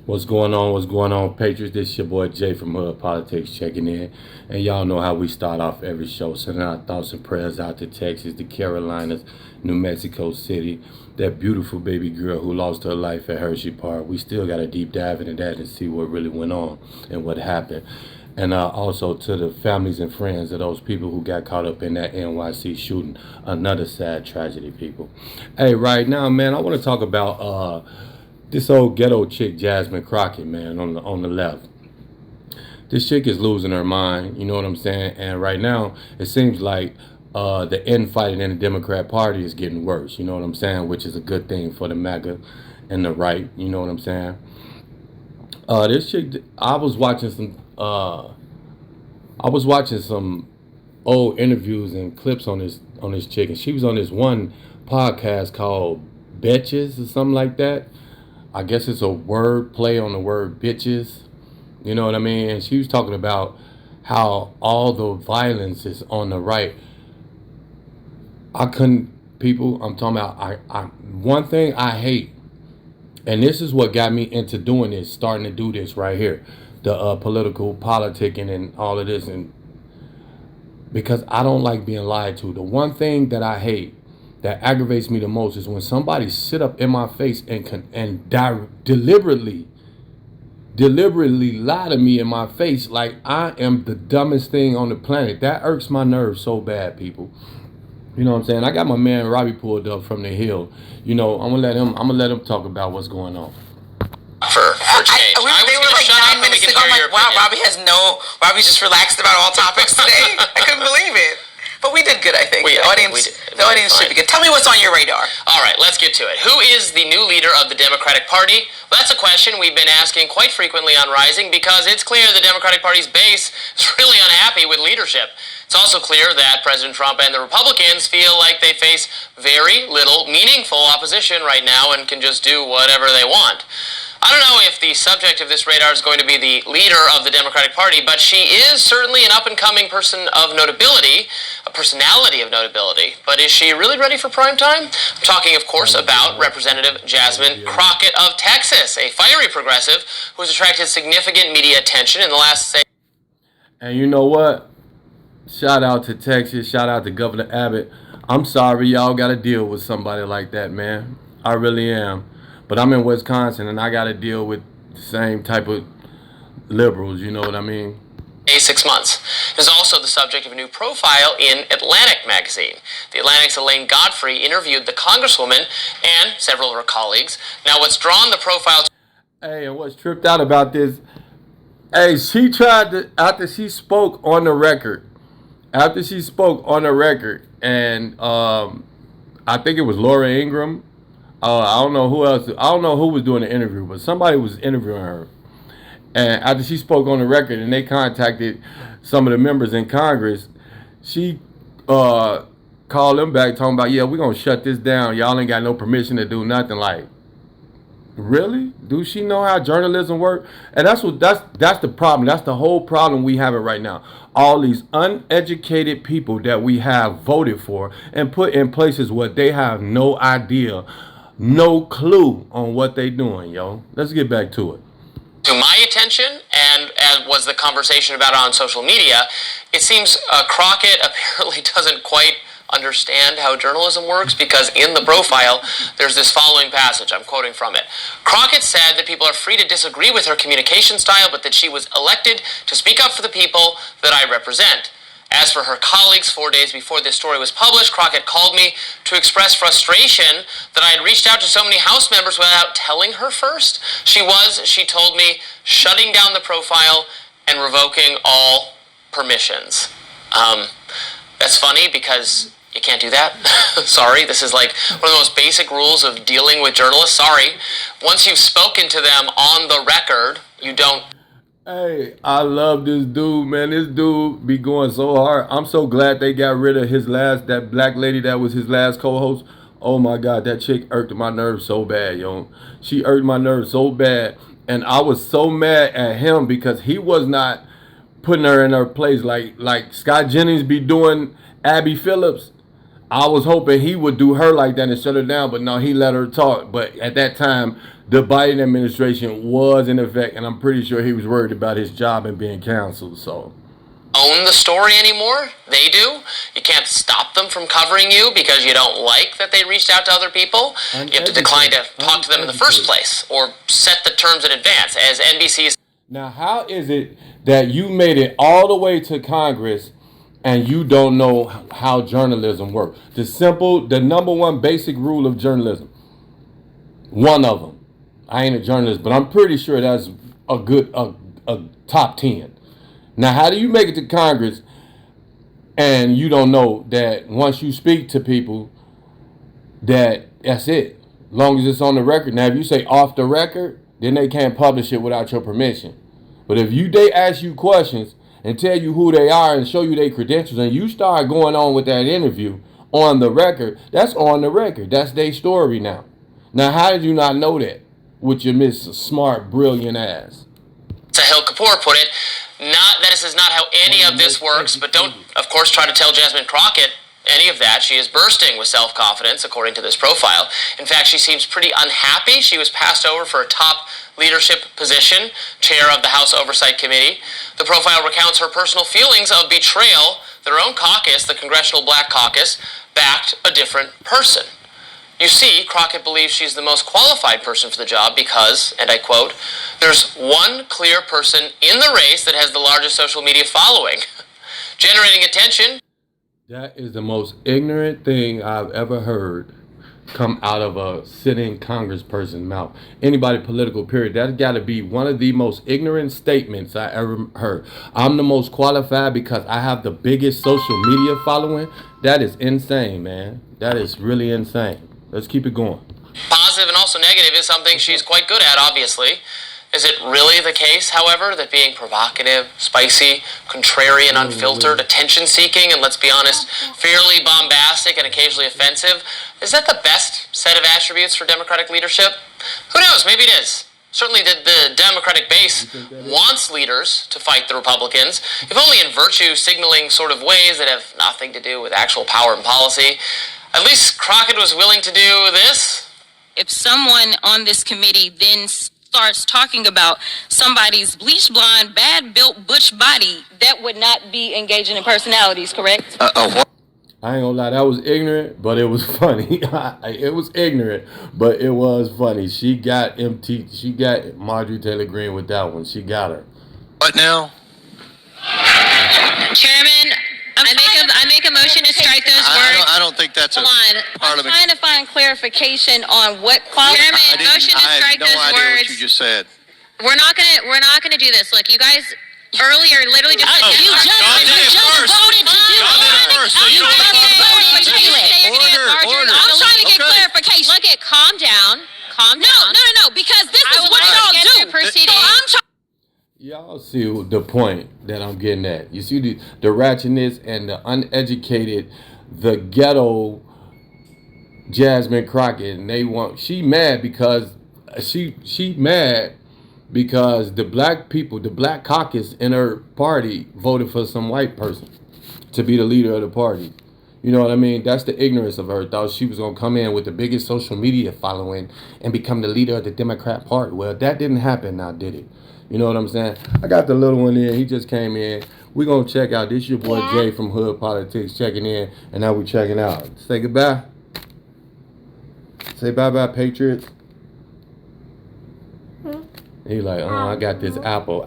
What's going on? What's going on, Patriots? This your boy Jay from Hood Politics checking in. And y'all know how we start off every show, sending our thoughts and prayers out to Texas, the Carolinas, New Mexico City, that beautiful baby girl who lost her life at Hershey Park. We still got to deep dive into that and see what really went on and what happened. And also to the families and friends of those people who got caught up in that NYC shooting. Another sad tragedy, people. Hey, right now, man, I want to talk about this old ghetto chick, Jasmine Crockett, man, on the left. This chick is losing her mind, you know what I'm saying? And right now, it seems like the infighting in the Democrat Party is getting worse, you know what I'm saying? Which is a good thing for the MAGA and the right, you know what I'm saying? This chick, I was watching some old interviews and clips on this chick, and she was on this one podcast called Betches or something like that. I guess it's a word play on the word bitches. You know what I mean? And she was talking about how all the violence is on the right. I'm talking about, one thing I hate, and this is what got me into doing this, starting to do this right here, the political politicking and all of this, and because I don't like being lied to. The one thing that I hate, that aggravates me the most, is when somebody sit up in my face and deliberately lie to me in my face like I am the dumbest thing on the planet. That irks my nerves so bad, people. You know what I'm saying? I got my man Robbie pulled up from the Hill. You know, I'm gonna let him talk about what's going on. For change. They were like 9 minutes ago. I'm like, wow, Robbie's just relaxed about all topics today. I couldn't believe it. But we did good, I think. The audience should be good. Tell me what's on your radar. All right, let's get to it. Who is the new leader of the Democratic Party? Well, that's a question we've been asking quite frequently on Rising, because it's clear the Democratic Party's base is really unhappy with leadership. It's also clear that President Trump and the Republicans feel like they face very little meaningful opposition right now and can just do whatever they want. I don't know if the subject of this radar is going to be the leader of the Democratic Party, but she is certainly an up-and-coming person of notability, a personality of notability. But is she really ready for prime time? I'm talking, of course, about Representative Jasmine Crockett of Texas, a fiery progressive who has attracted significant media attention in the last, And you know what? Shout out to Texas. Shout out to Governor Abbott. I'm sorry y'all got to deal with somebody like that, man. I really am. But I'm in Wisconsin, and I got to deal with the same type of liberals, you know what I mean? 6 months. It is also the subject of a new profile in Atlantic magazine. The Atlantic's Elaine Godfrey interviewed the Congresswoman and several of her colleagues. Now, what's drawn the profile... Hey, and what's tripped out about this, hey, she tried to, after she spoke on the record, and I think it was Laura Ingraham, I don't know who else. I don't know who was doing the interview, but somebody was interviewing her. And after she spoke on the record and they contacted some of the members in Congress, she called them back talking about, yeah, we're going to shut this down. Y'all ain't got no permission to do nothing. Like, really? Do she know how journalism works? And that's the problem. That's the whole problem we have it right now. All these uneducated people that we have voted for and put in places where they have no idea, no clue on what they doing, yo. Let's get back to it. To my attention, and as was the conversation about it on social media, it seems Crockett apparently doesn't quite understand how journalism works, because in the profile there's this following passage. I'm quoting from it. Crockett said that people are free to disagree with her communication style, but that she was elected to speak up for the people that I represent. As for her colleagues, 4 days before this story was published, Crockett called me to express frustration that I had reached out to so many House members without telling her first. She told me, shutting down the profile and revoking all permissions. That's funny because you can't do that. Sorry, this is like one of the most basic rules of dealing with journalists. Sorry. Once you've spoken to them on the record, you don't... Hey, I love this dude, man. This dude be going so hard. I'm so glad they got rid of that black lady that was his last co-host. Oh my God, that chick irked my nerves so bad, yo. She irked my nerves so bad. And I was so mad at him because he was not putting her in her place like Scott Jennings be doing Abby Phillips. I was hoping he would do her like that and shut her down, but no, he let her talk. But at that time, the Biden administration was in effect, and I'm pretty sure he was worried about his job and being canceled. So, own the story anymore. They do. You can't stop them from covering you because you don't like that they reached out to other people. You have to decline to talk to them in the first place or set the terms in advance, as NBC's. Now, how is it that you made it all the way to Congress and you don't know how journalism works? The number one basic rule of journalism, one of them. I ain't a journalist, but I'm pretty sure that's a top 10. Now, how do you make it to Congress and you don't know that once you speak to people, that's it? As long as it's on the record. Now, if you say off the record, then they can't publish it without your permission. But if they ask you questions and tell you who they are and show you their credentials and you start going on with that interview on the record, that's on the record. That's their story now. Now, how did you not know that with your Miss Smart, brilliant ass? Sahil Kapoor put it, not that this is not how any of this works, but don't, of course, try to tell Jasmine Crockett any of that. She is bursting with self-confidence, according to this profile. In fact, she seems pretty unhappy. She was passed over for a top leadership position, chair of the House Oversight Committee. The profile recounts her personal feelings of betrayal. Their own caucus, the Congressional Black Caucus, backed a different person. You see, Crockett believes she's the most qualified person for the job because, and I quote, there's one clear person in the race that has the largest social media following, generating attention. That is the most ignorant thing I've ever heard come out of a sitting congressperson's mouth. Anybody political, period. That's got to be one of the most ignorant statements I ever heard. I'm the most qualified because I have the biggest social media following. That is insane, man. That is really insane. Let's keep it going. Positive and also negative is something she's quite good at, obviously. Is it really the case, however, that being provocative, spicy, contrarian, unfiltered, attention-seeking, and let's be honest, fairly bombastic and occasionally offensive, is that the best set of attributes for Democratic leadership? Who knows? Maybe it is. Certainly the Democratic base wants leaders to fight the Republicans, if only in virtue-signaling sort of ways that have nothing to do with actual power and policy. At least Crockett was willing to do this. If someone on this committee then starts talking about somebody's bleach blonde, bad-built butch body, that would not be engaging in personalities, correct? I ain't gonna lie, that was ignorant, but it was funny. It was ignorant, but it was funny. She got Marjorie Taylor Greene with that one. She got her. What now? Chairman, I make a motion to strike those words. I don't think that's Hold on. I'm trying to find clarification on what Chairman, motion to strike those words. I had no idea what you just said. We're not gonna do this. Look, you guys earlier literally just said you just voted to do it. Order. I'm trying to get clarification. Look at calm down. No, because this is what y'all do. So I'm trying. Y'all see the point that I'm getting at. You see the ratchetness and the uneducated, the ghetto Jasmine Crockett, and she mad because the black people, the black caucus in her party voted for some white person to be the leader of the party. You know what I mean? That's the ignorance of her. Thought she was going to come in with the biggest social media following and become the leader of the Democrat Party. Well, that didn't happen now, did it? You know what I'm saying? I got the little one in. He just came in. We're going to check out. This your boy Jay from Hood Politics checking in. And now we're checking out. Say goodbye. Say bye-bye, Patriots. He like, I got this apple.